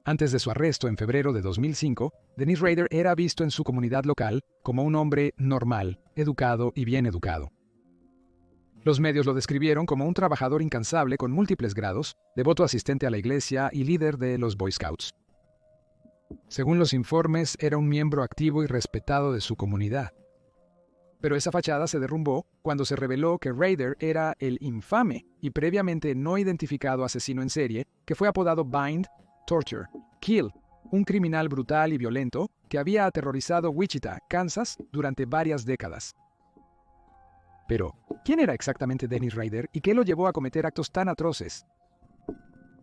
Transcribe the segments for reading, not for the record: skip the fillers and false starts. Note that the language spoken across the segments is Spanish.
Antes de su arresto en febrero de 2005, Dennis Rader era visto en su comunidad local como un hombre normal, educado y bien educado. Los medios lo describieron como un trabajador incansable con múltiples grados, devoto asistente a la iglesia y líder de los Boy Scouts. Según los informes, era un miembro activo y respetado de su comunidad. Pero esa fachada se derrumbó cuando se reveló que Rader era el infame y previamente no identificado asesino en serie que fue apodado Bind, Torture, Kill, un criminal brutal y violento que había aterrorizado Wichita, Kansas, durante varias décadas. Pero, ¿quién era exactamente Dennis Rader y qué lo llevó a cometer actos tan atroces?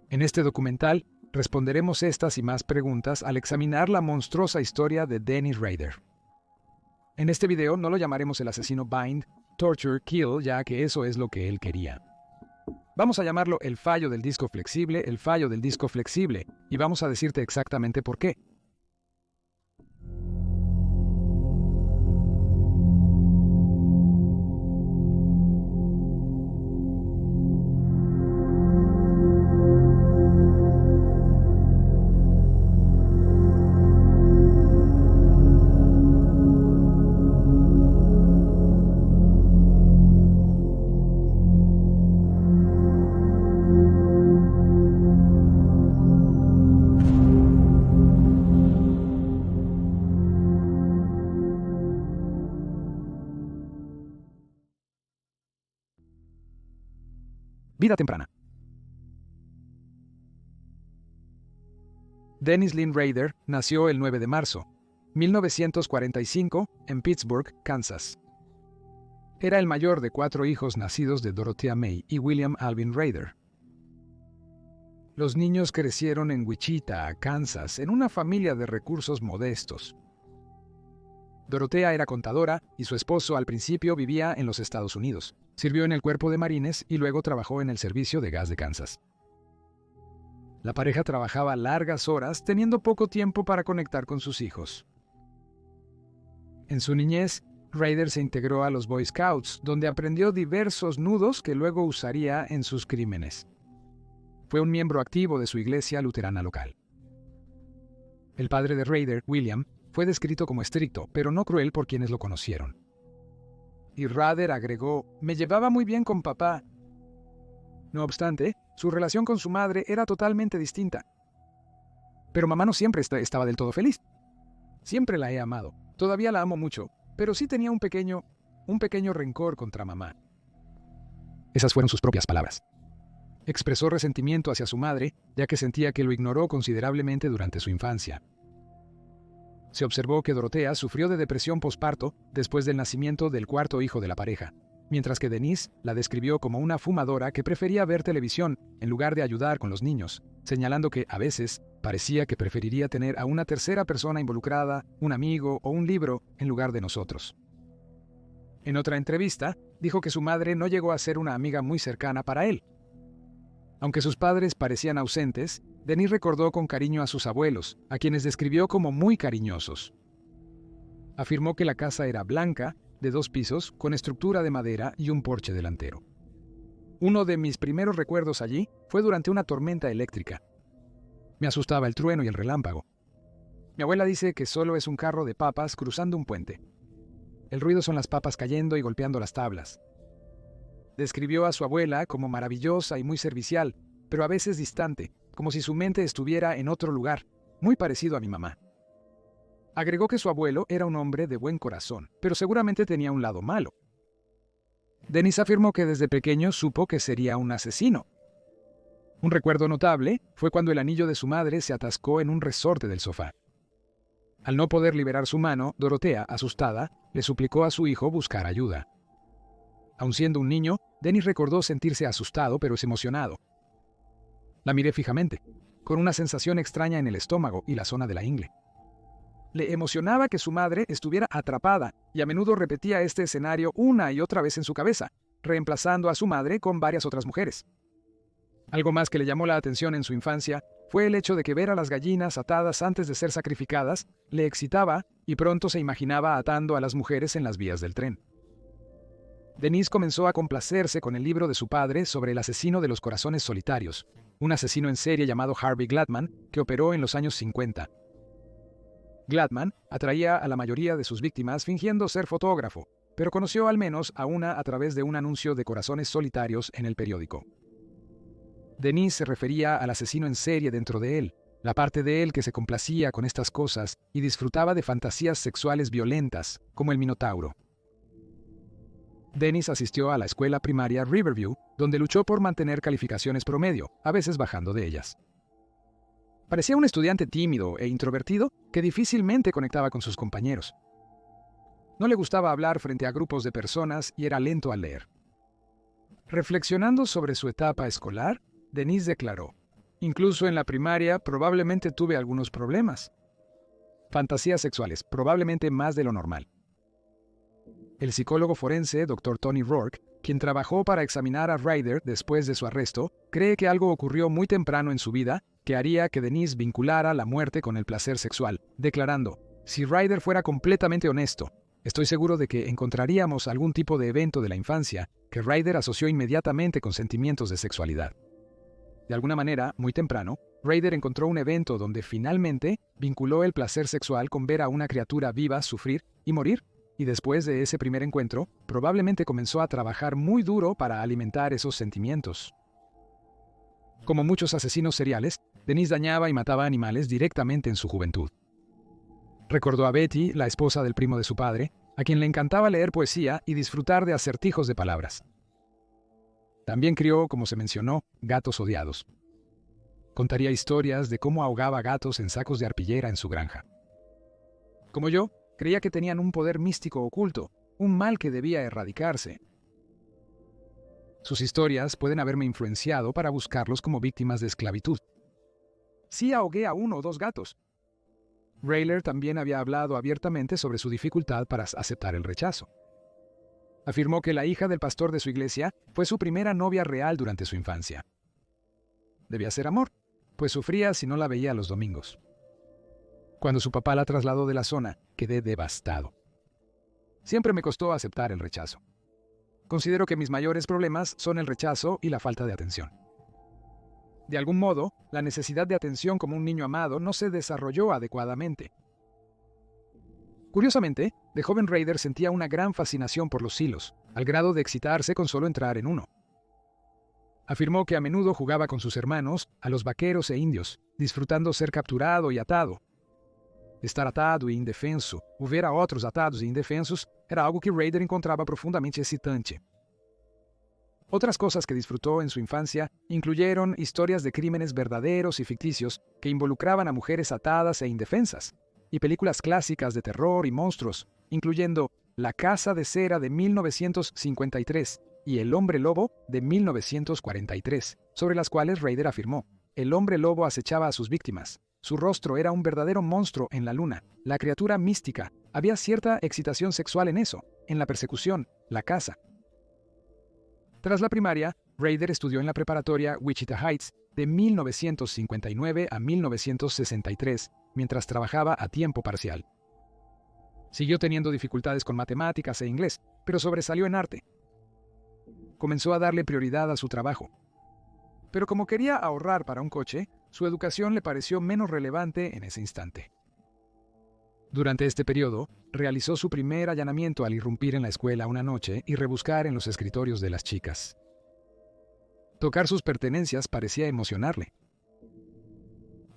En este documental, responderemos estas y más preguntas al examinar la monstruosa historia de Dennis Rader. En este video no lo llamaremos el asesino Bind, Torture, Kill, ya que eso es lo que él quería. Vamos a llamarlo el fallo del disco flexible, y vamos a decirte exactamente por qué. Vida temprana. Dennis Lynn Rader nació el 9 de marzo, 1945, en Pittsburgh, Kansas. Era el mayor de 4 hijos nacidos de Dorothea May y William Alvin Rader. Los niños crecieron en Wichita, Kansas, en una familia de recursos modestos. Dorothea era contadora y su esposo al principio vivía en los Estados Unidos. Sirvió en el Cuerpo de Marines y luego trabajó en el Servicio de Gas de Kansas. La pareja trabajaba largas horas, teniendo poco tiempo para conectar con sus hijos. En su niñez, Rader se integró a los Boy Scouts, donde aprendió diversos nudos que luego usaría en sus crímenes. Fue un miembro activo de su iglesia luterana local. El padre de Rader, William, fue descrito como estricto, pero no cruel por quienes lo conocieron. Y Rader agregó, me llevaba muy bien con papá. No obstante, su relación con su madre era totalmente distinta. Pero mamá no siempre estaba del todo feliz. Siempre la he amado, todavía la amo mucho, pero sí tenía un pequeño rencor contra mamá. Esas fueron sus propias palabras. Expresó resentimiento hacia su madre, ya que sentía que lo ignoró considerablemente durante su infancia. Se observó que Dorothea sufrió de depresión posparto después del nacimiento del 4º hijo de la pareja, mientras que Denise la describió como una fumadora que prefería ver televisión en lugar de ayudar con los niños, señalando que, a veces, parecía que preferiría tener a una tercera persona involucrada, un amigo o un libro, en lugar de nosotros. En otra entrevista, dijo que su madre no llegó a ser una amiga muy cercana para él. Aunque sus padres parecían ausentes, Denise recordó con cariño a sus abuelos, a quienes describió como muy cariñosos. Afirmó que la casa era blanca, de 2 pisos, con estructura de madera y un porche delantero. Uno de mis primeros recuerdos allí fue durante una tormenta eléctrica. Me asustaba el trueno y el relámpago. Mi abuela dice que solo es un carro de papas cruzando un puente. El ruido son las papas cayendo y golpeando las tablas. Describió a su abuela como maravillosa y muy servicial, pero a veces distante, como si su mente estuviera en otro lugar, muy parecido a mi mamá. Agregó que su abuelo era un hombre de buen corazón, pero seguramente tenía un lado malo. Dennis afirmó que desde pequeño supo que sería un asesino. Un recuerdo notable fue cuando el anillo de su madre se atascó en un resorte del sofá. Al no poder liberar su mano, Dorothea, asustada, le suplicó a su hijo buscar ayuda. Aun siendo un niño, Dennis recordó sentirse asustado pero emocionado. La miré fijamente, con una sensación extraña en el estómago y la zona de la ingle. Le emocionaba que su madre estuviera atrapada y a menudo repetía este escenario una y otra vez en su cabeza, reemplazando a su madre con varias otras mujeres. Algo más que le llamó la atención en su infancia fue el hecho de que ver a las gallinas atadas antes de ser sacrificadas le excitaba y pronto se imaginaba atando a las mujeres en las vías del tren. Denise comenzó a complacerse con el libro de su padre sobre el asesino de los corazones solitarios, un asesino en serie llamado Harvey Gladman que operó en los años 50. Gladman atraía a la mayoría de sus víctimas fingiendo ser fotógrafo, pero conoció al menos a una a través de un anuncio de corazones solitarios en el periódico. Denise se refería al asesino en serie dentro de él, la parte de él que se complacía con estas cosas y disfrutaba de fantasías sexuales violentas, como el Minotauro. Dennis asistió a la escuela primaria Riverview, donde luchó por mantener calificaciones promedio, a veces bajando de ellas. Parecía un estudiante tímido e introvertido que difícilmente conectaba con sus compañeros. No le gustaba hablar frente a grupos de personas y era lento al leer. Reflexionando sobre su etapa escolar, Denise declaró: «Incluso en la primaria probablemente tuve algunos problemas. Fantasías sexuales, probablemente más de lo normal». El psicólogo forense Dr. Tony Rourke, quien trabajó para examinar a Ryder después de su arresto, cree que algo ocurrió muy temprano en su vida que haría que Denise vinculara la muerte con el placer sexual, declarando: «Si Ryder fuera completamente honesto, estoy seguro de que encontraríamos algún tipo de evento de la infancia que Ryder asoció inmediatamente con sentimientos de sexualidad». De alguna manera, muy temprano, Ryder encontró un evento donde finalmente vinculó el placer sexual con ver a una criatura viva sufrir y morir, y después de ese primer encuentro, probablemente comenzó a trabajar muy duro para alimentar esos sentimientos. Como muchos asesinos seriales, Denise dañaba y mataba animales directamente en su juventud. Recordó a Betty, la esposa del primo de su padre, a quien le encantaba leer poesía y disfrutar de acertijos de palabras. También crió, como se mencionó, gatos odiados. Contaría historias de cómo ahogaba gatos en sacos de arpillera en su granja. Como yo, creía que tenían un poder místico oculto, un mal que debía erradicarse. Sus historias pueden haberme influenciado para buscarlos como víctimas de esclavitud. Sí ahogué a 1 o 2 gatos. Rayler también había hablado abiertamente sobre su dificultad para aceptar el rechazo. Afirmó que la hija del pastor de su iglesia fue su primera novia real durante su infancia. Debía ser amor, pues sufría si no la veía los domingos. Cuando su papá la trasladó de la zona, quedé devastado. Siempre me costó aceptar el rechazo. Considero que mis mayores problemas son el rechazo y la falta de atención. De algún modo, la necesidad de atención como un niño amado no se desarrolló adecuadamente. Curiosamente, de joven Ryder sentía una gran fascinación por los hilos, al grado de excitarse con solo entrar en uno. Afirmó que a menudo jugaba con sus hermanos a los vaqueros e indios, disfrutando ser capturado y atado. Estar atado e indefenso, o ver a otros atados e indefensos, era algo que Ryder encontraba profundamente excitante. Otras cosas que disfrutó en su infancia incluyeron historias de crímenes verdaderos y ficticios que involucraban a mujeres atadas e indefensas, y películas clásicas de terror y monstruos, incluyendo La Casa de Cera de 1953 y El Hombre Lobo de 1943, sobre las cuales Ryder afirmó: «El hombre lobo acechaba a sus víctimas. Su rostro era un verdadero monstruo en la luna, la criatura mística. Había cierta excitación sexual en eso, en la persecución, la caza». Tras la primaria, Ryder estudió en la preparatoria Wichita Heights de 1959 a 1963, mientras trabajaba a tiempo parcial. Siguió teniendo dificultades con matemáticas e inglés, pero sobresalió en arte. Comenzó a darle prioridad a su trabajo. Pero como quería ahorrar para un coche, su educación le pareció menos relevante en ese instante. Durante este periodo, realizó su primer allanamiento al irrumpir en la escuela una noche y rebuscar en los escritorios de las chicas. Tocar sus pertenencias parecía emocionarle.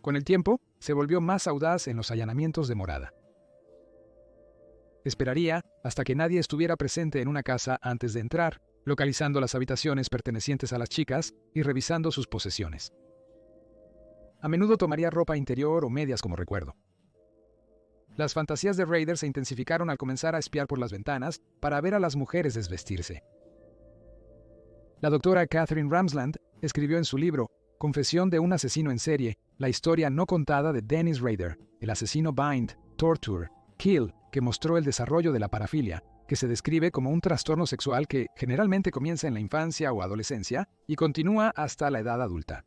Con el tiempo, se volvió más audaz en los allanamientos de morada. Esperaría hasta que nadie estuviera presente en una casa antes de entrar, localizando las habitaciones pertenecientes a las chicas y revisando sus posesiones. A menudo tomaría ropa interior o medias como recuerdo. Las fantasías de Ryder se intensificaron al comenzar a espiar por las ventanas para ver a las mujeres desvestirse. La doctora Catherine Ramsland escribió en su libro Confesión de un asesino en serie, la historia no contada de Dennis Ryder, el asesino Bind, Torture, Kill, que mostró el desarrollo de la parafilia, que se describe como un trastorno sexual que generalmente comienza en la infancia o adolescencia y continúa hasta la edad adulta.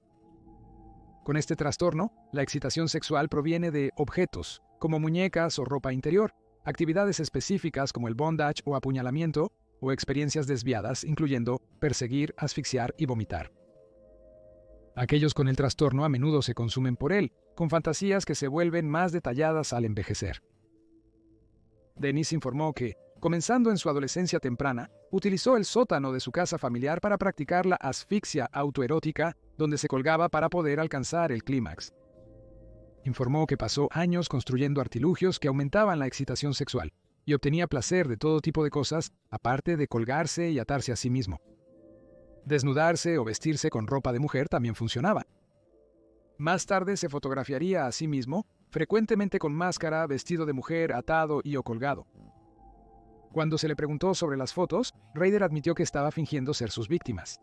Con este trastorno, la excitación sexual proviene de objetos, como muñecas o ropa interior, actividades específicas como el bondage o apuñalamiento, o experiencias desviadas, incluyendo perseguir, asfixiar y vomitar. Aquellos con el trastorno a menudo se consumen por él, con fantasías que se vuelven más detalladas al envejecer. Dennis informó que, comenzando en su adolescencia temprana, utilizó el sótano de su casa familiar para practicar la asfixia autoerótica, donde se colgaba para poder alcanzar el clímax. Informó que pasó años construyendo artilugios que aumentaban la excitación sexual y obtenía placer de todo tipo de cosas, aparte de colgarse y atarse a sí mismo. Desnudarse o vestirse con ropa de mujer también funcionaba. Más tarde se fotografiaría a sí mismo, frecuentemente con máscara, vestido de mujer, atado y o colgado. Cuando se le preguntó sobre las fotos, Rader admitió que estaba fingiendo ser sus víctimas.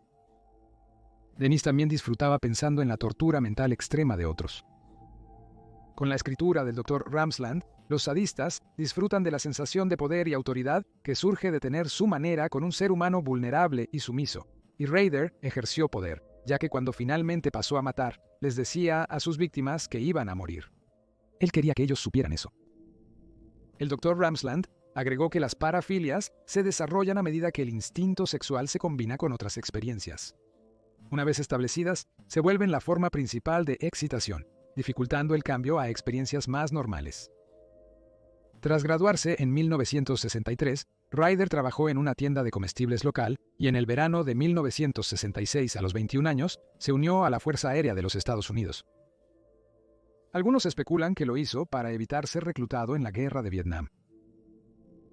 Dennis también disfrutaba pensando en la tortura mental extrema de otros. Con la escritura del Dr. Ramsland, los sadistas disfrutan de la sensación de poder y autoridad que surge de tener su manera con un ser humano vulnerable y sumiso, y Rader ejerció poder, ya que cuando finalmente pasó a matar, les decía a sus víctimas que iban a morir. Él quería que ellos supieran eso. El Dr. Ramsland agregó que las parafilias se desarrollan a medida que el instinto sexual se combina con otras experiencias. Una vez establecidas, se vuelven la forma principal de excitación, dificultando el cambio a experiencias más normales. Tras graduarse en 1963, Rader trabajó en una tienda de comestibles local y en el verano de 1966, a los 21 años, se unió a la Fuerza Aérea de los Estados Unidos. Algunos especulan que lo hizo para evitar ser reclutado en la Guerra de Vietnam.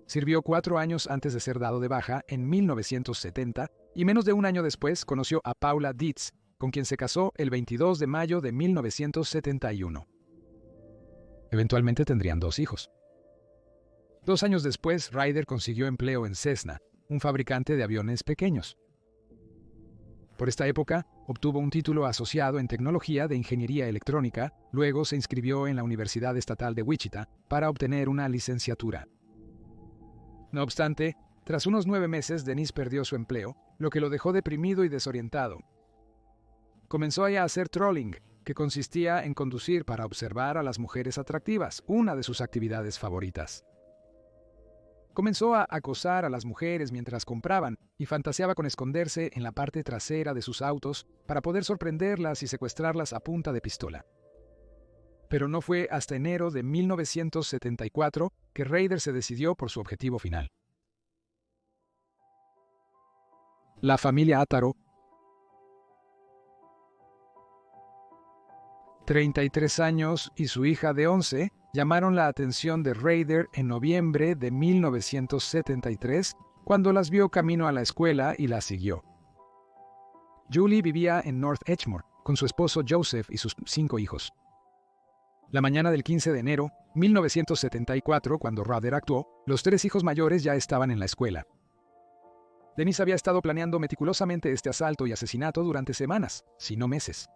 Sirvió 4 años antes de ser dado de baja en 1970 y menos de un año después conoció a Paula Dietz, con quien se casó el 22 de mayo de 1971. Eventualmente tendrían 2 hijos. 2 años después, Rader consiguió empleo en Cessna, un fabricante de aviones pequeños. Por esta época, obtuvo un título asociado en tecnología de ingeniería electrónica, luego se inscribió en la Universidad Estatal de Wichita para obtener una licenciatura. No obstante, tras unos 9 meses, Dennis perdió su empleo, lo que lo dejó deprimido y desorientado. Comenzó a hacer trolling, que consistía en conducir para observar a las mujeres atractivas, una de sus actividades favoritas. Comenzó a acosar a las mujeres mientras compraban y fantaseaba con esconderse en la parte trasera de sus autos para poder sorprenderlas y secuestrarlas a punta de pistola. Pero no fue hasta enero de 1974 que Rader se decidió por su objetivo final. La familia Attaro, 33 años y su hija de 11, llamaron la atención de Rader en noviembre de 1973, cuando las vio camino a la escuela y las siguió. Julie vivía en North Edgemoor con su esposo Joseph y sus 5 hijos. La mañana del 15 de enero, 1974, cuando Rader actuó, los 3 hijos mayores ya estaban en la escuela. Dennis había estado planeando meticulosamente este asalto y asesinato durante semanas, si no meses.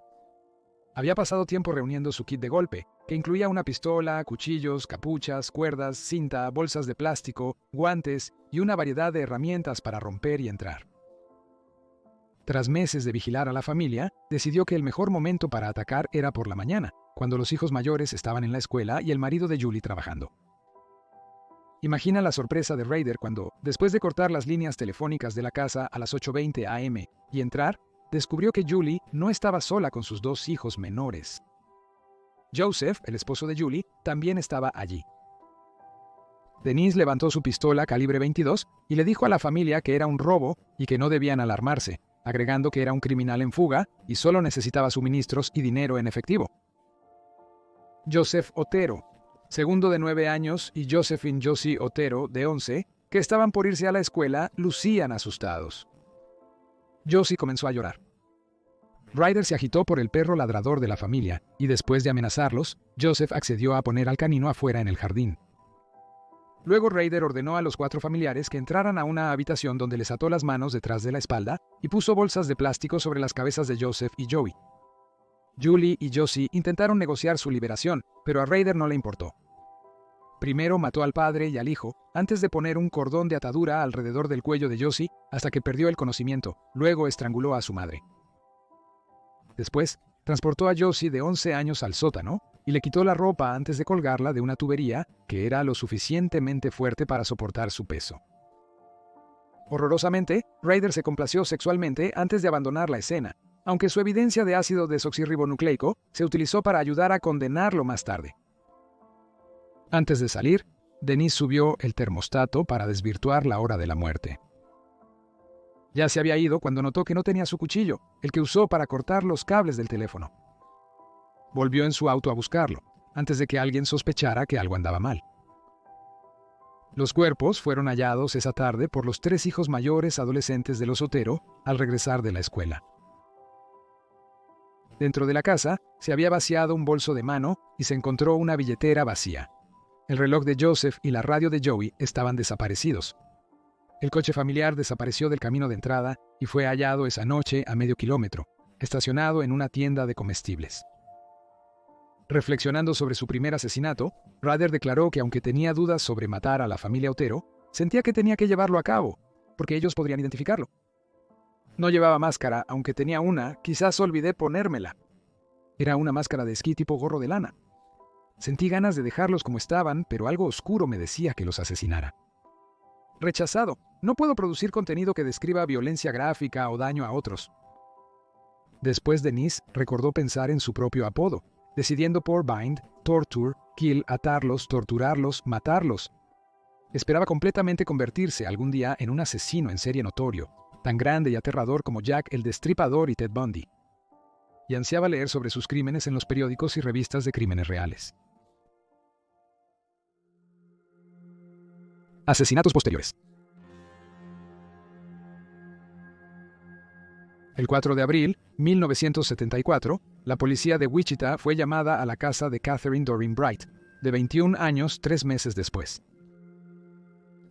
Había pasado tiempo reuniendo su kit de golpe, que incluía una pistola, cuchillos, capuchas, cuerdas, cinta, bolsas de plástico, guantes y una variedad de herramientas para romper y entrar. Tras meses de vigilar a la familia, decidió que el mejor momento para atacar era por la mañana, cuando los hijos mayores estaban en la escuela y el marido de Julie trabajando. Imagina la sorpresa de Rader cuando, después de cortar las líneas telefónicas de la casa a las 8:20 am y entrar, descubrió que Julie no estaba sola con sus 2 hijos menores. Joseph, el esposo de Julie, también estaba allí. Dennis levantó su pistola calibre 22 y le dijo a la familia que era un robo y que no debían alarmarse, agregando que era un criminal en fuga y solo necesitaba suministros y dinero en efectivo. Joseph Otero, segundo de 9 años, y Josephine Josie Otero, de 11, que estaban por irse a la escuela, lucían asustados. Josie comenzó a llorar. Rader se agitó por el perro ladrador de la familia, y después de amenazarlos, Joseph accedió a poner al canino afuera en el jardín. Luego Rader ordenó a los 4 familiares que entraran a una habitación donde les ató las manos detrás de la espalda y puso bolsas de plástico sobre las cabezas de Joseph y Joey. Julie y Josie intentaron negociar su liberación, pero a Rader no le importó. Primero mató al padre y al hijo, antes de poner un cordón de atadura alrededor del cuello de Josie hasta que perdió el conocimiento, luego estranguló a su madre. Después, transportó a Josie de 11 años al sótano y le quitó la ropa antes de colgarla de una tubería que era lo suficientemente fuerte para soportar su peso. Horrorosamente, Rader se complació sexualmente antes de abandonar la escena, aunque su evidencia de ácido desoxirribonucleico se utilizó para ayudar a condenarlo más tarde. Antes de salir, Denise subió el termostato para desvirtuar la hora de la muerte. Ya se había ido cuando notó que no tenía su cuchillo, el que usó para cortar los cables del teléfono. Volvió en su auto a buscarlo, antes de que alguien sospechara que algo andaba mal. Los cuerpos fueron hallados esa tarde por los 3 hijos mayores adolescentes de los Otero al regresar de la escuela. Dentro de la casa se había vaciado un bolso de mano y se encontró una billetera vacía. El reloj de Joseph y la radio de Joey estaban desaparecidos. El coche familiar desapareció del camino de entrada y fue hallado esa noche a medio kilómetro, estacionado en una tienda de comestibles. Reflexionando sobre su primer asesinato, Rader declaró que aunque tenía dudas sobre matar a la familia Otero, sentía que tenía que llevarlo a cabo, porque ellos podrían identificarlo. No llevaba máscara, aunque tenía una, quizás olvidé ponérmela. Era una máscara de esquí tipo gorro de lana. Sentí ganas de dejarlos como estaban, pero algo oscuro me decía que los asesinara. Rechazado. No puedo producir contenido que describa violencia gráfica o daño a otros. Después Denise recordó pensar en su propio apodo, decidiendo por bind, torture, kill, atarlos, torturarlos, matarlos. Esperaba completamente convertirse algún día en un asesino en serie notorio, tan grande y aterrador como Jack el Destripador y Ted Bundy. Y ansiaba leer sobre sus crímenes en los periódicos y revistas de crímenes reales. Asesinatos posteriores. El 4 de abril, 1974, la policía de Wichita fue llamada a la casa de Catherine Doreen Bright, de 21 años 3 meses después.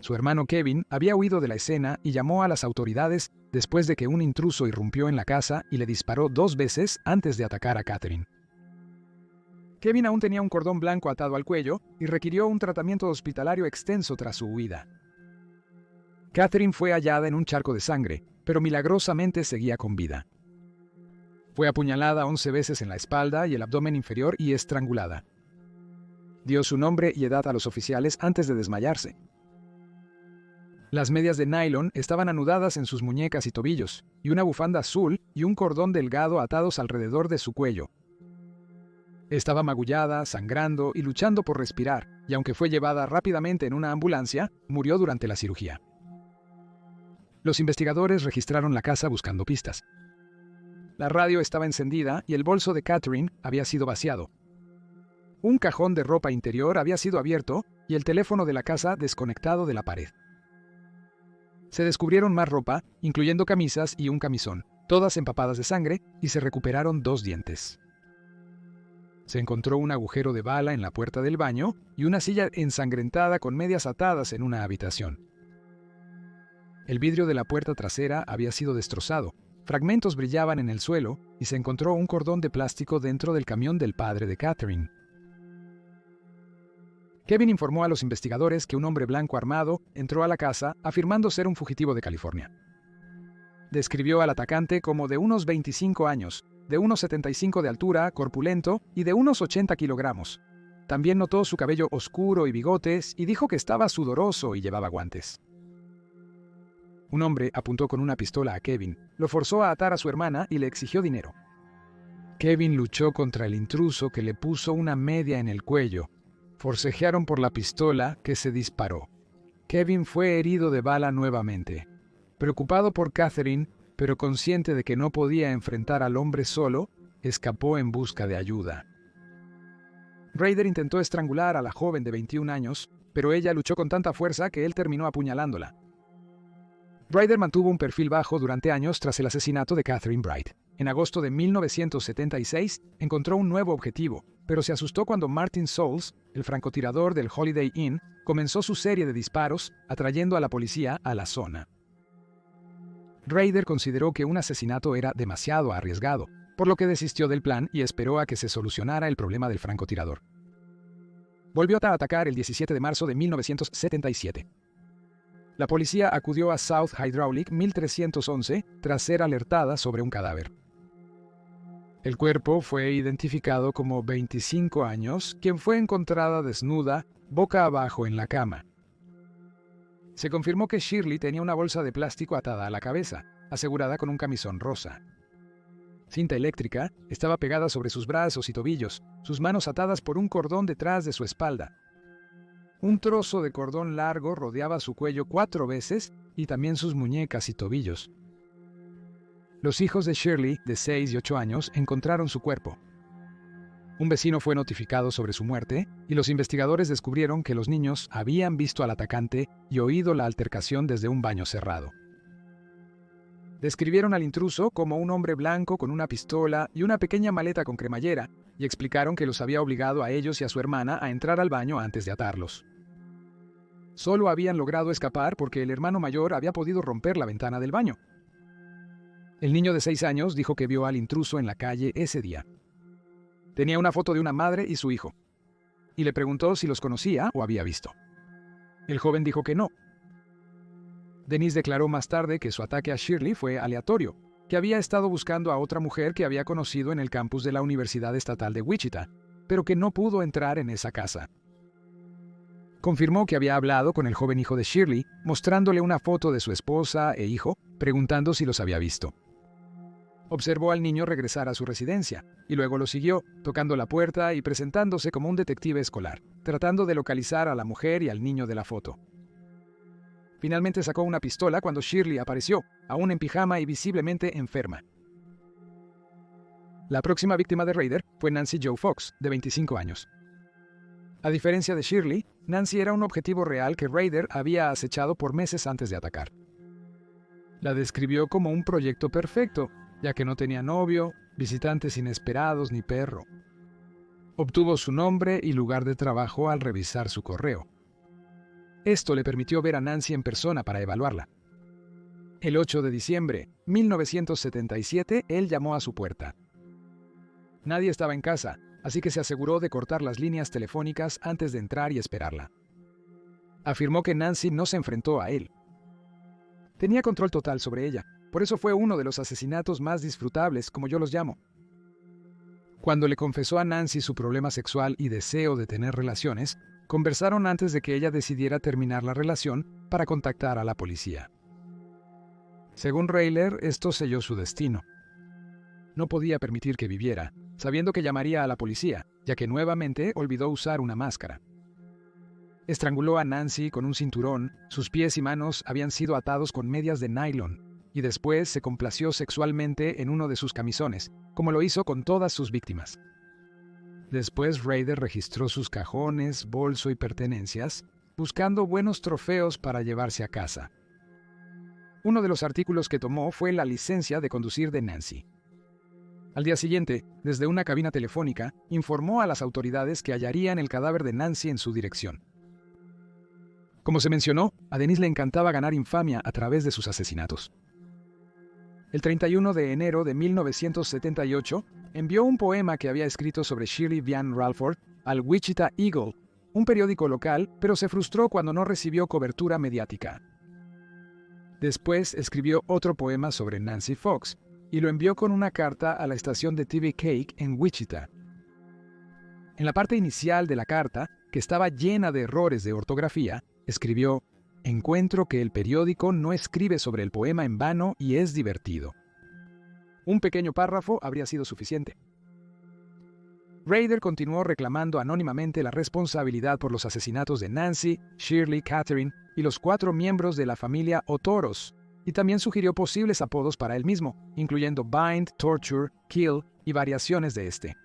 Su hermano Kevin había huido de la escena y llamó a las autoridades después de que un intruso irrumpió en la casa y le disparó 2 veces antes de atacar a Catherine. Kevin aún tenía un cordón blanco atado al cuello y requirió un tratamiento hospitalario extenso tras su huida. Catherine fue hallada en un charco de sangre, pero milagrosamente seguía con vida. Fue apuñalada 11 veces en la espalda y el abdomen inferior y estrangulada. Dio su nombre y edad a los oficiales antes de desmayarse. Las medias de nylon estaban anudadas en sus muñecas y tobillos, y una bufanda azul y un cordón delgado atados alrededor de su cuello. Estaba magullada, sangrando y luchando por respirar, y aunque fue llevada rápidamente en una ambulancia, murió durante la cirugía. Los investigadores registraron la casa buscando pistas. La radio estaba encendida y el bolso de Catherine había sido vaciado. Un cajón de ropa interior había sido abierto y el teléfono de la casa desconectado de la pared. Se descubrieron más ropa, incluyendo camisas y un camisón, todas empapadas de sangre, y se recuperaron 2 dientes. Se encontró un agujero de bala en la puerta del baño y una silla ensangrentada con medias atadas en una habitación. El vidrio de la puerta trasera había sido destrozado, fragmentos brillaban en el suelo y se encontró un cordón de plástico dentro del camión del padre de Catherine. Kevin informó a los investigadores que un hombre blanco armado entró a la casa afirmando ser un fugitivo de California. Describió al atacante como de unos 25 años, de unos 75 de altura, corpulento y de unos 80 kilogramos. También notó su cabello oscuro y bigotes y dijo que estaba sudoroso y llevaba guantes. Un hombre apuntó con una pistola a Kevin, lo forzó a atar a su hermana y le exigió dinero. Kevin luchó contra el intruso que le puso una media en el cuello. Forcejearon por la pistola que se disparó. Kevin fue herido de bala nuevamente. Preocupado por Catherine, pero consciente de que no podía enfrentar al hombre solo, escapó en busca de ayuda. Rader intentó estrangular a la joven de 21 años, pero ella luchó con tanta fuerza que él terminó apuñalándola. Rader mantuvo un perfil bajo durante años tras el asesinato de Catherine Bright. En agosto de 1976 encontró un nuevo objetivo, pero se asustó cuando Martin Souls, el francotirador del Holiday Inn, comenzó su serie de disparos, atrayendo a la policía a la zona. Rader consideró que un asesinato era demasiado arriesgado, por lo que desistió del plan y esperó a que se solucionara el problema del francotirador. Volvió a atacar el 17 de marzo de 1977. La policía acudió a South Hydraulic 1311 tras ser alertada sobre un cadáver. El cuerpo fue identificado como 25 años, quien fue encontrada desnuda, boca abajo en la cama. Se confirmó que Shirley tenía una bolsa de plástico atada a la cabeza, asegurada con un camisón rosa. cinta eléctrica estaba pegada sobre sus brazos y tobillos, sus manos atadas por un cordón detrás de su espalda. Un trozo de cordón largo rodeaba su cuello 4 veces y también sus muñecas y tobillos. Los hijos de Shirley, de 6 y 8 años, encontraron su cuerpo. Un vecino fue notificado sobre su muerte y los investigadores descubrieron que los niños habían visto al atacante y oído la altercación desde un baño cerrado. Describieron al intruso como un hombre blanco con una pistola y una pequeña maleta con cremallera y explicaron que los había obligado a ellos y a su hermana a entrar al baño antes de atarlos. Solo habían logrado escapar porque el hermano mayor había podido romper la ventana del baño. El niño de 6 años dijo que vio al intruso en la calle ese día. Tenía una foto de una madre y su hijo, y le preguntó si los conocía o había visto. El joven dijo que no. Denise declaró más tarde que su ataque a Shirley fue aleatorio, que había estado buscando a otra mujer que había conocido en el campus de la Universidad Estatal de Wichita, pero que no pudo entrar en esa casa. Confirmó que había hablado con el joven hijo de Shirley, mostrándole una foto de su esposa e hijo, preguntando si los había visto. Observó al niño regresar a su residencia, y luego lo siguió, tocando la puerta y presentándose como un detective escolar, tratando de localizar a la mujer y al niño de la foto. Finalmente sacó una pistola cuando Shirley apareció, aún en pijama y visiblemente enferma. La próxima víctima de Rader fue Nancy Jo Fox, de 25 años. A diferencia de Shirley, Nancy era un objetivo real que Rader había acechado por meses antes de atacar. La describió como un proyecto perfecto, ya que no tenía novio, visitantes inesperados ni perro. Obtuvo su nombre y lugar de trabajo al revisar su correo. Esto le permitió ver a Nancy en persona para evaluarla. El 8 de diciembre de 1977, él llamó a su puerta. Nadie estaba en casa, así que se aseguró de cortar las líneas telefónicas antes de entrar y esperarla. Afirmó que Nancy no se enfrentó a él. Tenía control total sobre ella, por eso fue uno de los asesinatos más disfrutables, como yo los llamo. Cuando le confesó a Nancy su problema sexual y deseo de tener relaciones, conversaron antes de que ella decidiera terminar la relación para contactar a la policía. Según Rader, esto selló su destino. No podía permitir que viviera, sabiendo que llamaría a la policía, ya que nuevamente olvidó usar una máscara. Estranguló a Nancy con un cinturón, sus pies y manos habían sido atados con medias de nylon, y después se complació sexualmente en uno de sus camisones, como lo hizo con todas sus víctimas. Después Rader registró sus cajones, bolso y pertenencias, buscando buenos trofeos para llevarse a casa. Uno de los artículos que tomó fue la licencia de conducir de Nancy. Al día siguiente, desde una cabina telefónica, informó a las autoridades que hallarían el cadáver de Nancy en su dirección. Como se mencionó, a Denise le encantaba ganar infamia a través de sus asesinatos. El 31 de enero de 1978, envió un poema que había escrito sobre Shirley Vian Ralford al Wichita Eagle, un periódico local, pero se frustró cuando no recibió cobertura mediática. Después escribió otro poema sobre Nancy Fox, y lo envió con una carta a la estación de TV Cake en Wichita. En la parte inicial de la carta, que estaba llena de errores de ortografía, escribió: «Encuentro que el periódico no escribe sobre el poema en vano y es divertido». Un pequeño párrafo habría sido suficiente. Rader continuó reclamando anónimamente la responsabilidad por los asesinatos de Nancy, Shirley, Catherine y los 4 miembros de la familia Otoros, y también sugirió posibles apodos para él mismo, incluyendo Bind, Torture, Kill y variaciones de este.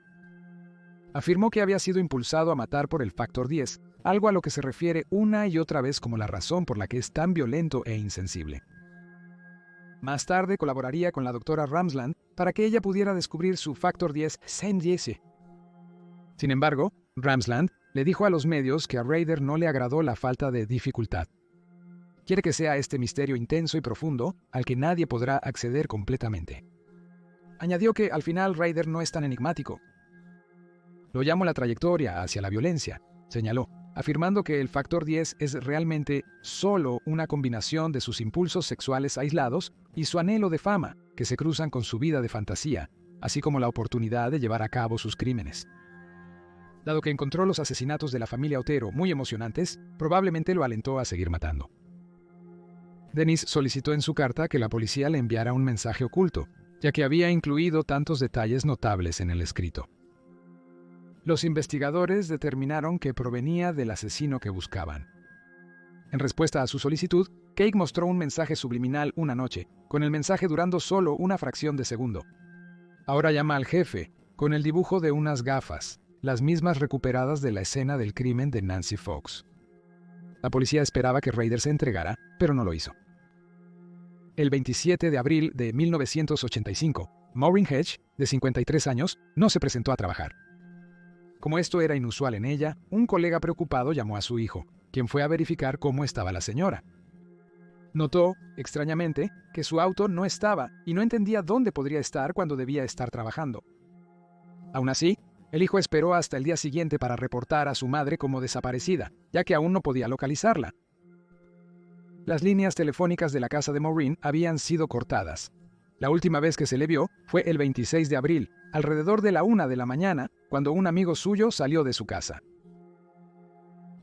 Afirmó que había sido impulsado a matar por el factor 10, algo a lo que se refiere una y otra vez como la razón por la que es tan violento e insensible. Más tarde colaboraría con la doctora Ramsland para que ella pudiera descubrir su factor 10 sin 10. Sin embargo, Ramsland le dijo a los medios que a Rader no le agradó la falta de dificultad. Quiere que sea este misterio intenso y profundo al que nadie podrá acceder completamente. Añadió que al final Rader no es tan enigmático. Lo llamo la trayectoria hacia la violencia, señaló, afirmando que el factor 10 es realmente solo una combinación de sus impulsos sexuales aislados y su anhelo de fama, que se cruzan con su vida de fantasía, así como la oportunidad de llevar a cabo sus crímenes. Dado que encontró los asesinatos de la familia Otero muy emocionantes, probablemente lo alentó a seguir matando. Denise solicitó en su carta que la policía le enviara un mensaje oculto, ya que había incluido tantos detalles notables en el escrito. Los investigadores determinaron que provenía del asesino que buscaban. En respuesta a su solicitud, Cake mostró un mensaje subliminal una noche, con el mensaje durando solo una fracción de segundo. Ahora llama al jefe, con el dibujo de unas gafas, las mismas recuperadas de la escena del crimen de Nancy Fox. La policía esperaba que Rader se entregara, pero no lo hizo. El 27 de abril de 1985, Maureen Hedge, de 53 años, no se presentó a trabajar. Como esto era inusual en ella, un colega preocupado llamó a su hijo, quien fue a verificar cómo estaba la señora. Notó, extrañamente, que su auto no estaba y no entendía dónde podría estar cuando debía estar trabajando. Aún así, el hijo esperó hasta el día siguiente para reportar a su madre como desaparecida, ya que aún no podía localizarla. Las líneas telefónicas de la casa de Maureen habían sido cortadas. La última vez que se le vio fue el 26 de abril, alrededor de la 1 de la mañana, cuando un amigo suyo salió de su casa.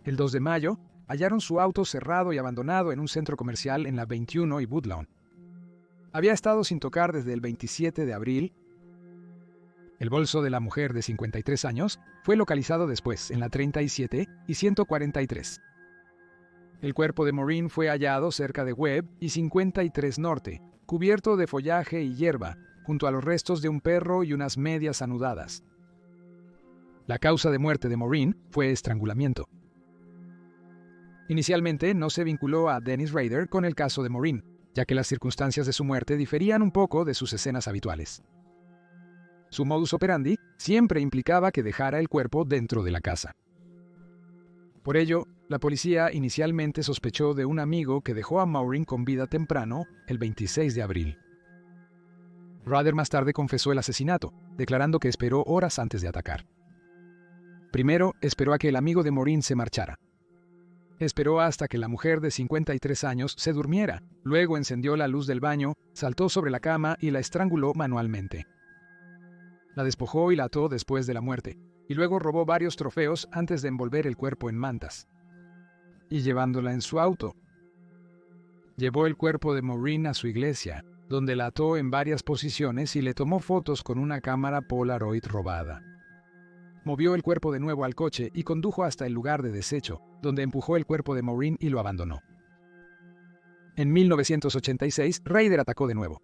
El 2 de mayo, hallaron su auto cerrado y abandonado en un centro comercial en la 21 y Woodlawn. Había estado sin tocar desde el 27 de abril. El bolso de la mujer de 53 años fue localizado después en la 37 y 143. El cuerpo de Maureen fue hallado cerca de Webb y 53 Norte, cubierto de follaje y hierba, junto a los restos de un perro y unas medias anudadas. La causa de muerte de Maureen fue estrangulamiento. Inicialmente no se vinculó a Dennis Rader con el caso de Maureen, ya que las circunstancias de su muerte diferían un poco de sus escenas habituales. Su modus operandi siempre implicaba que dejara el cuerpo dentro de la casa. Por ello, la policía inicialmente sospechó de un amigo que dejó a Maureen con vida temprano el 26 de abril. Rader más tarde confesó el asesinato, declarando que esperó horas antes de atacar. Primero, esperó a que el amigo de Maureen se marchara. Esperó hasta que la mujer de 53 años se durmiera, luego encendió la luz del baño, saltó sobre la cama y la estranguló manualmente. La despojó y la ató después de la muerte, y luego robó varios trofeos antes de envolver el cuerpo en mantas. Y llevándola en su auto. Llevó el cuerpo de Maureen a su iglesia, donde la ató en varias posiciones y le tomó fotos con una cámara Polaroid robada. Movió el cuerpo de nuevo al coche y condujo hasta el lugar de desecho, donde empujó el cuerpo de Maureen y lo abandonó. En 1986, Rader atacó de nuevo.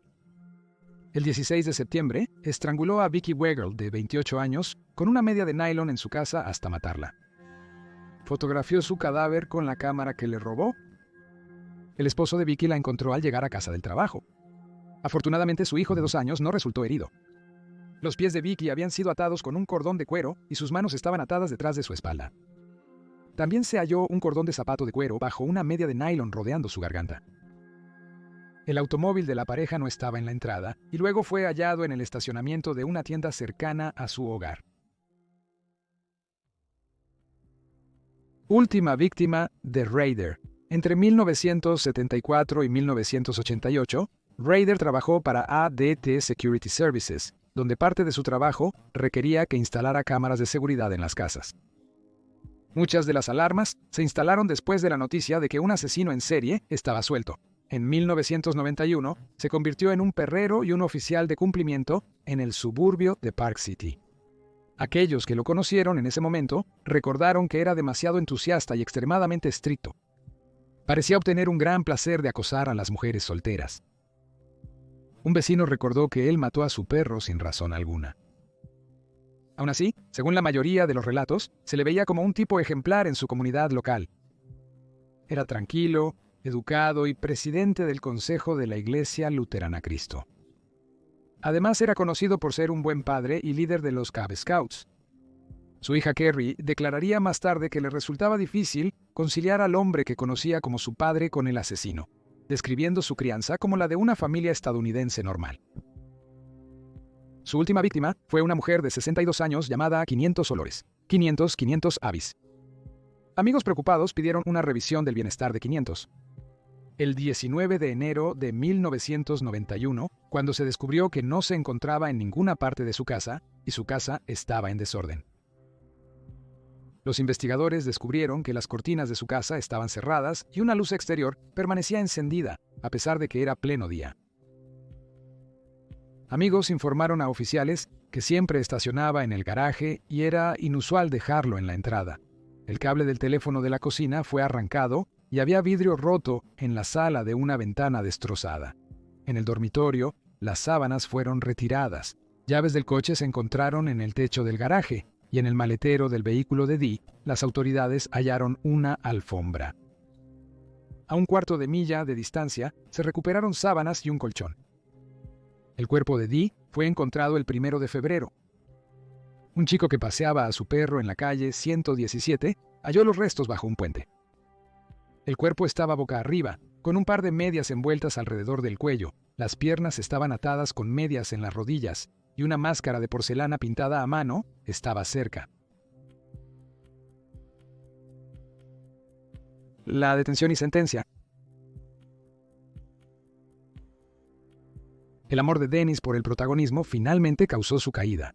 El 16 de septiembre, estranguló a Vicki Weigel, de 28 años, con una media de nylon en su casa hasta matarla. Fotografió su cadáver con la cámara que le robó. El esposo de Vicki la encontró al llegar a casa del trabajo. Afortunadamente, su hijo de 2 años no resultó herido. Los pies de Vicki habían sido atados con un cordón de cuero y sus manos estaban atadas detrás de su espalda. También se halló un cordón de zapato de cuero bajo una media de nylon rodeando su garganta. El automóvil de la pareja no estaba en la entrada y luego fue hallado en el estacionamiento de una tienda cercana a su hogar. Última víctima de Rader. Entre 1974 y 1988, Rader trabajó para ADT Security Services, donde parte de su trabajo requería que instalara cámaras de seguridad en las casas. Muchas de las alarmas se instalaron después de la noticia de que un asesino en serie estaba suelto. En 1991, se convirtió en un perrero y un oficial de cumplimiento en el suburbio de Park City. Aquellos que lo conocieron en ese momento recordaron que era demasiado entusiasta y extremadamente estricto. Parecía obtener un gran placer de acosar a las mujeres solteras. Un vecino recordó que él mató a su perro sin razón alguna. Aún así, según la mayoría de los relatos, se le veía como un tipo ejemplar en su comunidad local. Era tranquilo, educado y presidente del Consejo de la Iglesia Luterana Cristo. Además, era conocido por ser un buen padre y líder de los Cub Scouts. Su hija Kerry declararía más tarde que le resultaba difícil conciliar al hombre que conocía como su padre con el asesino, describiendo su crianza como la de una familia estadounidense normal. Su última víctima fue una mujer de 62 años llamada 500 Olores, 500 Avis. Amigos preocupados pidieron una revisión del bienestar de 500. El 19 de enero de 1991, cuando se descubrió que no se encontraba en ninguna parte de su casa y su casa estaba en desorden. Los investigadores descubrieron que las cortinas de su casa estaban cerradas y una luz exterior permanecía encendida, a pesar de que era pleno día. Amigos informaron a oficiales que siempre estacionaba en el garaje y era inusual dejarlo en la entrada. El cable del teléfono de la cocina fue arrancado y había vidrio roto en la sala de una ventana destrozada. En el dormitorio, las sábanas fueron retiradas. Llaves del coche se encontraron en el techo del garaje y en el maletero del vehículo de Dee, las autoridades hallaron una alfombra. A un cuarto de milla de distancia se recuperaron sábanas y un colchón. El cuerpo de Dee fue encontrado el 1 de febrero. Un chico que paseaba a su perro en la calle 117 halló los restos bajo un puente. El cuerpo estaba boca arriba, con un par de medias envueltas alrededor del cuello. Las piernas estaban atadas con medias en las rodillas y una máscara de porcelana pintada a mano estaba cerca. La detención y sentencia. El amor de Dennis por el protagonismo finalmente causó su caída.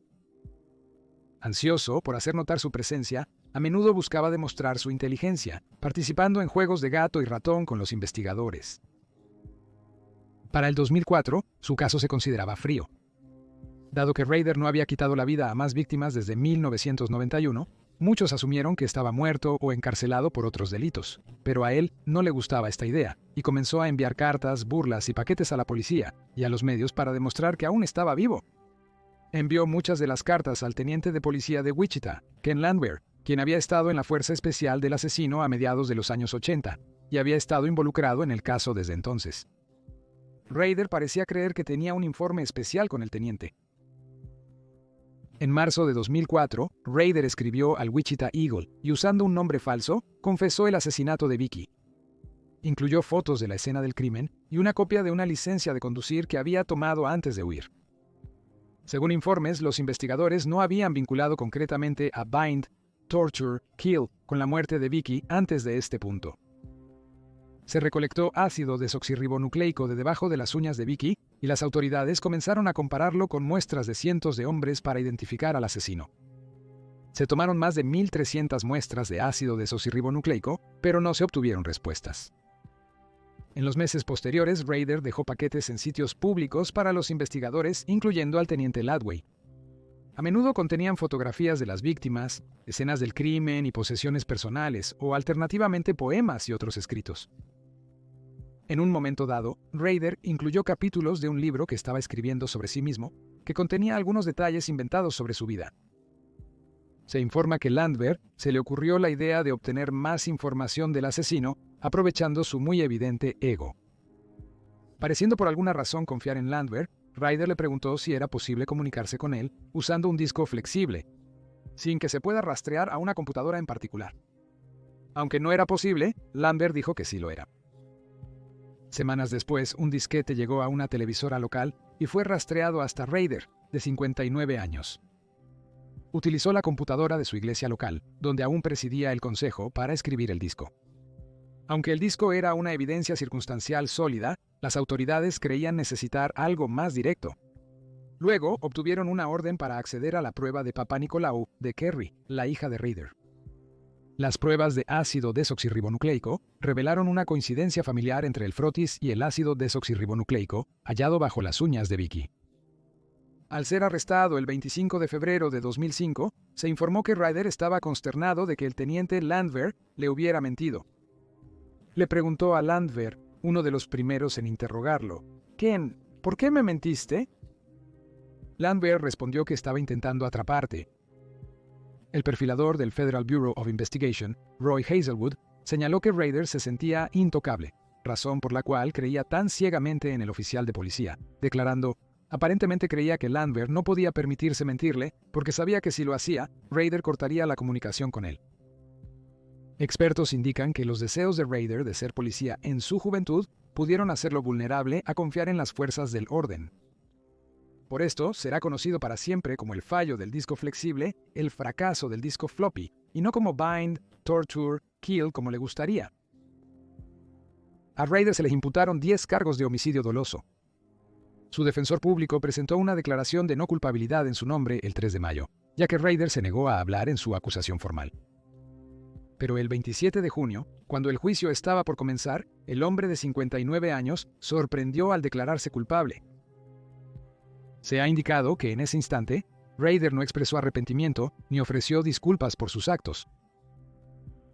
Ansioso por hacer notar su presencia, a menudo buscaba demostrar su inteligencia, participando en juegos de gato y ratón con los investigadores. Para el 2004, su caso se consideraba frío. Dado que Rader no había quitado la vida a más víctimas desde 1991, muchos asumieron que estaba muerto o encarcelado por otros delitos, pero a él no le gustaba esta idea y comenzó a enviar cartas, burlas y paquetes a la policía y a los medios para demostrar que aún estaba vivo. Envió muchas de las cartas al teniente de policía de Wichita, Ken Landwehr, quien había estado en la Fuerza Especial del Asesino a mediados de los años 80 y había estado involucrado en el caso desde entonces. Rader parecía creer que tenía un informe especial con el teniente. En marzo de 2004, Rader escribió al Wichita Eagle y, usando un nombre falso, confesó el asesinato de Vicky. Incluyó fotos de la escena del crimen y una copia de una licencia de conducir que había tomado antes de huir. Según informes, los investigadores no habían vinculado concretamente a Bind, Torture, Kill con la muerte de Vicky antes de este punto. Se recolectó ácido desoxirribonucleico de debajo de las uñas de Vicky y las autoridades comenzaron a compararlo con muestras de cientos de hombres para identificar al asesino. Se tomaron más de 1.300 muestras de ácido desoxirribonucleico, pero no se obtuvieron respuestas. En los meses posteriores, Rader dejó paquetes en sitios públicos para los investigadores, incluyendo al teniente Ladway. A menudo contenían fotografías de las víctimas, escenas del crimen y posesiones personales, o alternativamente poemas y otros escritos. En un momento dado, Rader incluyó capítulos de un libro que estaba escribiendo sobre sí mismo, que contenía algunos detalles inventados sobre su vida. Se informa que Landwehr se le ocurrió la idea de obtener más información del asesino, aprovechando su muy evidente ego. Pareciendo por alguna razón confiar en Landwehr, Rader le preguntó si era posible comunicarse con él usando un disco flexible, sin que se pueda rastrear a una computadora en particular. Aunque no era posible, Landwehr dijo que sí lo era. Semanas después, un disquete llegó a una televisora local y fue rastreado hasta Rader, de 59 años. Utilizó la computadora de su iglesia local, donde aún presidía el consejo, para escribir el disco. Aunque el disco era una evidencia circunstancial sólida, las autoridades creían necesitar algo más directo. Luego, obtuvieron una orden para acceder a la prueba de Papá Nicolau de Kerry, la hija de Rader. Las pruebas de ácido desoxirribonucleico revelaron una coincidencia familiar entre el frotis y el ácido desoxirribonucleico hallado bajo las uñas de Vicky. Al ser arrestado el 25 de febrero de 2005, se informó que Rader estaba consternado de que el teniente Landwehr le hubiera mentido. Le preguntó a Landwehr, uno de los primeros en interrogarlo, «Ken, ¿por qué me mentiste?» Landwehr respondió que estaba intentando atraparte. El perfilador del Federal Bureau of Investigation, Roy Hazelwood, señaló que Rader se sentía intocable, razón por la cual creía tan ciegamente en el oficial de policía, declarando, aparentemente creía que Landwehr no podía permitirse mentirle porque sabía que si lo hacía, Rader cortaría la comunicación con él. Expertos indican que los deseos de Rader de ser policía en su juventud pudieron hacerlo vulnerable a confiar en las fuerzas del orden. Por esto, será conocido para siempre como el fallo del disco flexible, el fracaso del disco floppy, y no como Bind, Torture, Kill como le gustaría. A Rader se le imputaron 10 cargos de homicidio doloso. Su defensor público presentó una declaración de no culpabilidad en su nombre el 3 de mayo, ya que Rader se negó a hablar en su acusación formal. Pero el 27 de junio, cuando el juicio estaba por comenzar, el hombre de 59 años sorprendió al declararse culpable. Se ha indicado que en ese instante, Rader no expresó arrepentimiento ni ofreció disculpas por sus actos.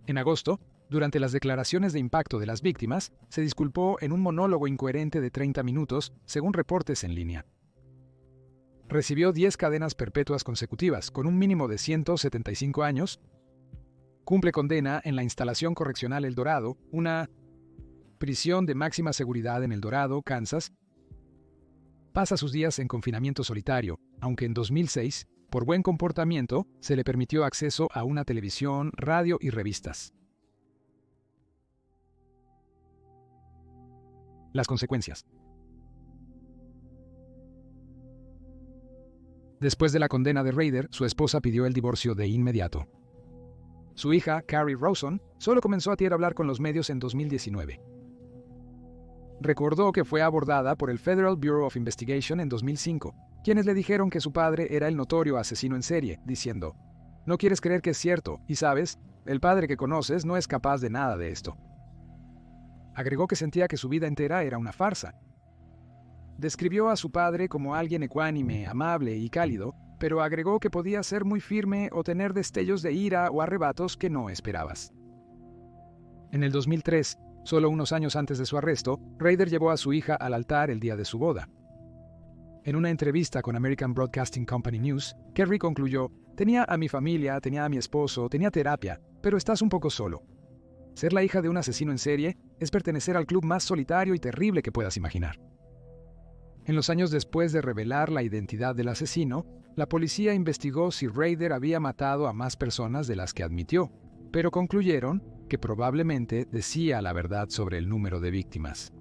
En agosto, durante las declaraciones de impacto de las víctimas, se disculpó en un monólogo incoherente de 30 minutos, según reportes en línea. Recibió 10 cadenas perpetuas consecutivas, con un mínimo de 175 años. Cumple condena en la instalación correccional El Dorado, una prisión de máxima seguridad en El Dorado, Kansas. Pasa sus días en confinamiento solitario, aunque en 2006, por buen comportamiento, se le permitió acceso a una televisión, radio y revistas. Las consecuencias. Después de la condena de Rader, su esposa pidió el divorcio de inmediato. Su hija, Carrie Rawson, solo comenzó a hablar con los medios en 2019. Recordó que fue abordada por el Federal Bureau of Investigation en 2005, quienes le dijeron que su padre era el notorio asesino en serie, diciendo: «No quieres creer que es cierto, y sabes, el padre que conoces no es capaz de nada de esto». Agregó que sentía que su vida entera era una farsa. Describió a su padre como alguien ecuánime, amable y cálido, pero agregó que podía ser muy firme o tener destellos de ira o arrebatos que no esperabas. En el 2003, solo unos años antes de su arresto, Rader llevó a su hija al altar el día de su boda. En una entrevista con American Broadcasting Company News, Kerry concluyó: «Tenía a mi familia, tenía a mi esposo, tenía terapia, pero estás un poco solo. Ser la hija de un asesino en serie es pertenecer al club más solitario y terrible que puedas imaginar». En los años después de revelar la identidad del asesino, la policía investigó si Rader había matado a más personas de las que admitió, pero concluyeron que probablemente decía la verdad sobre el número de víctimas.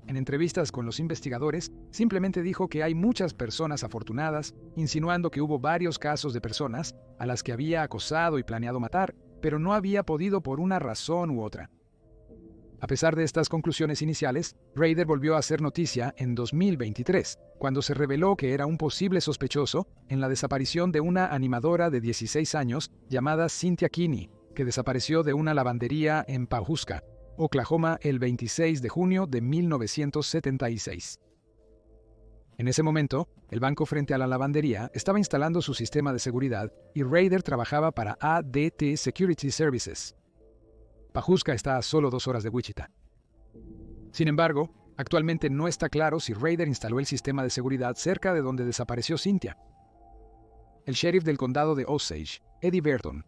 En entrevistas con los investigadores, simplemente dijo que hay muchas personas afortunadas, insinuando que hubo varios casos de personas a las que había acosado y planeado matar, pero no había podido por una razón u otra. A pesar de estas conclusiones iniciales, Rader volvió a hacer noticia en 2023, cuando se reveló que era un posible sospechoso en la desaparición de una animadora de 16 años llamada Cynthia Kinney, que desapareció de una lavandería en Pawhuska, Oklahoma, el 26 de junio de 1976. En ese momento, el banco frente a la lavandería estaba instalando su sistema de seguridad y Rader trabajaba para ADT Security Services. Pawhuska está a solo 2 horas de Wichita. Sin embargo, actualmente no está claro si Rader instaló el sistema de seguridad cerca de donde desapareció Cynthia. El sheriff del condado de Osage, Eddie Verdon,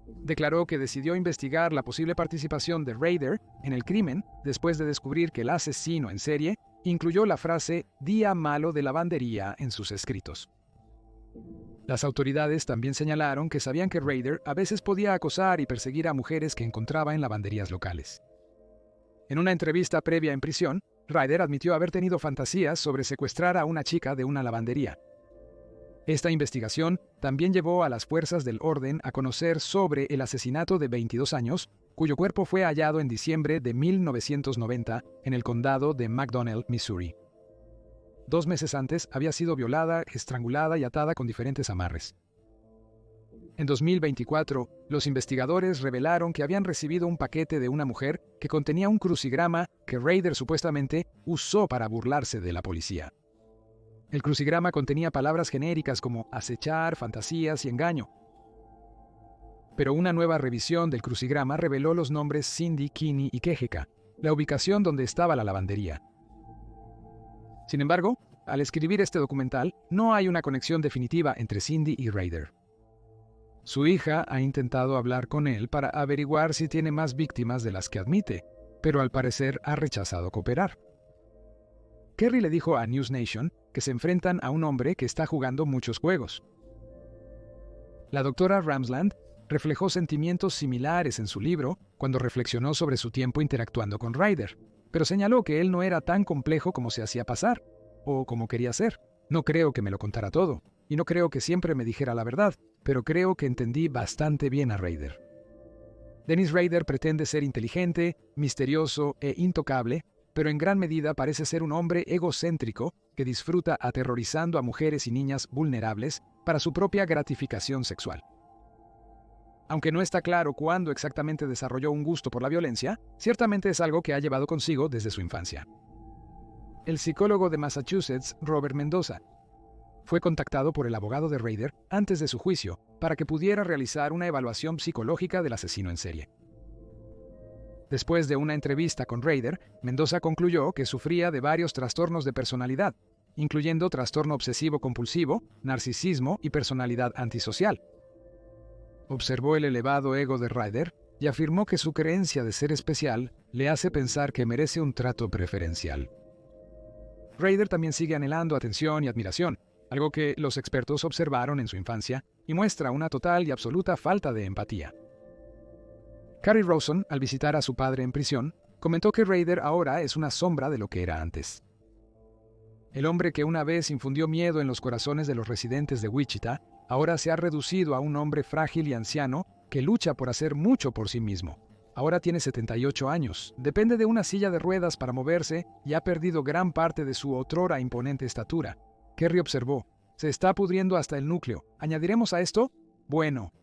declaró que decidió investigar la posible participación de Rader en el crimen después de descubrir que el asesino en serie incluyó la frase «día malo de lavandería» en sus escritos. Las autoridades también señalaron que sabían que Rader a veces podía acosar y perseguir a mujeres que encontraba en lavanderías locales. En una entrevista previa en prisión, Rader admitió haber tenido fantasías sobre secuestrar a una chica de una lavandería. Esta investigación también llevó a las fuerzas del orden a conocer sobre el asesinato de 22 años, cuyo cuerpo fue hallado en diciembre de 1990 en el condado de McDonnell, Missouri. 2 meses antes había sido violada, estrangulada y atada con diferentes amarres. En 2024, los investigadores revelaron que habían recibido un paquete de una mujer que contenía un crucigrama que Rader supuestamente usó para burlarse de la policía. El crucigrama contenía palabras genéricas como acechar, fantasías y engaño. Pero una nueva revisión del crucigrama reveló los nombres Cindy, Kinney y Keheka, la ubicación donde estaba la lavandería. Sin embargo, al escribir este documental, no hay una conexión definitiva entre Cindy y Rader. Su hija ha intentado hablar con él para averiguar si tiene más víctimas de las que admite, pero al parecer ha rechazado cooperar. Kerry le dijo a News Nation que se enfrentan a un hombre que está jugando muchos juegos. La doctora Ramsland reflejó sentimientos similares en su libro cuando reflexionó sobre su tiempo interactuando con Rader, pero señaló que él no era tan complejo como se hacía pasar, o como quería ser. No creo que me lo contara todo, y no creo que siempre me dijera la verdad, pero creo que entendí bastante bien a Rader. Dennis Rader pretende ser inteligente, misterioso e intocable, pero en gran medida parece ser un hombre egocéntrico que disfruta aterrorizando a mujeres y niñas vulnerables para su propia gratificación sexual. Aunque no está claro cuándo exactamente desarrolló un gusto por la violencia, ciertamente es algo que ha llevado consigo desde su infancia. el psicólogo de Massachusetts, Robert Mendoza. Fue contactado por el abogado de Rader antes de su juicio para que pudiera realizar una evaluación psicológica del asesino en serie. Después de una entrevista con Rader, Mendoza concluyó que sufría de varios trastornos de personalidad, incluyendo trastorno obsesivo-compulsivo, narcisismo y personalidad antisocial. Observó el elevado ego de Rader y afirmó que su creencia de ser especial le hace pensar que merece un trato preferencial. Rader también sigue anhelando atención y admiración, algo que los expertos observaron en su infancia y muestra una total y absoluta falta de empatía. Carrie Rawson, al visitar a su padre en prisión, comentó que Rader ahora es una sombra de lo que era antes. El hombre que una vez infundió miedo en los corazones de los residentes de Wichita, ahora se ha reducido a un hombre frágil y anciano que lucha por hacer mucho por sí mismo. Ahora tiene 78 años, depende de una silla de ruedas para moverse y ha perdido gran parte de su otrora imponente estatura. Kerry observó: «Se está pudriendo hasta el núcleo. ¿Añadiremos a esto? Bueno,